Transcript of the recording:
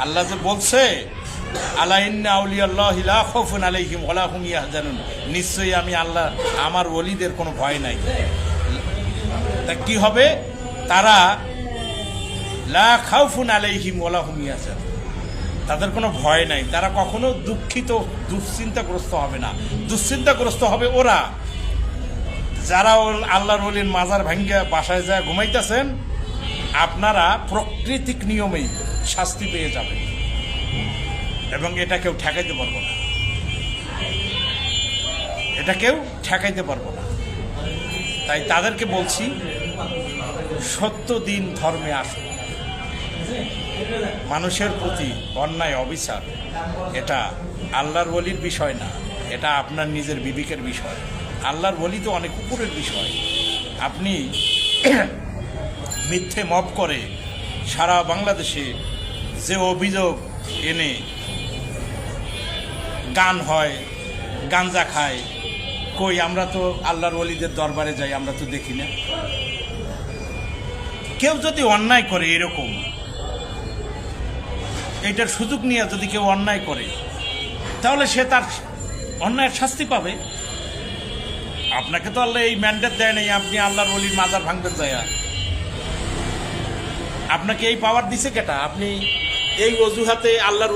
আল্লাহ যে বলছে আলা ইন্না আউলিয়াল্লাহি লা খাউফুন আলাইহিম ওয়া লা হুম ইয়াহজানুন, নিশ্চয়ই আমি আল্লাহ, আমার ওলিদের কোনো ভয় নাই। তা কি হবে? তারা লা খাউফুন আলাইহিম ওয়া লা হুম ইয়াহজানুন, তাদের কোনো ভয় নাই, তারা কখনো দুঃখিত দুশ্চিন্তাগ্রস্ত হবে না। দুশ্চিন্তাগ্রস্ত হবে ওরা যারা আল্লাহর ওলির মাজার ভাঙ্গা বাসায় যায় ঘুমাইতেছেন। আপনারা প্রাকৃতিক নিয়মেই শাস্তি পেয়ে যাবেন এবং এটা কেউ ঠেকাইতে পারবো না, এটা কেউ ঠেকাইতে পারবো না। তাই তাদেরকে বলছি, সত্য দিন ধর্মে আসুন। মানুষের প্রতি অন্যায় অবিচার এটা আল্লাহর ওলির বিষয় না, এটা আপনার নিজের বিবেকের বিষয়। আল্লাহর ওলি তো অনেক উপরের বিষয়। আপনি মিথ্যে মব করে সারা বাংলাদেশে যে অভিযোগ এনে গান হয়, গাঞ্জা খায়, কই আমরা তো আল্লাহর ওলিদের দরবারে যাই, আমরা তো দেখি না। কেউ যদি অন্যায় করে এরকম, এইটার সুযোগ নিয়ে যদি কেউ অন্যায় করে, তাহলে সে তার অন্যায়ের শাস্তি পাবে। আপনাকে তো আল্লাহ এই ম্যান্ডেট দেয় নাই আপনি আল্লাহর ওলির মাজার ভাঙবেন যায়া। আপনাকে এই পাওয়ার দিছে কেটা? আপনি এই অজুহাতে আল্লাহর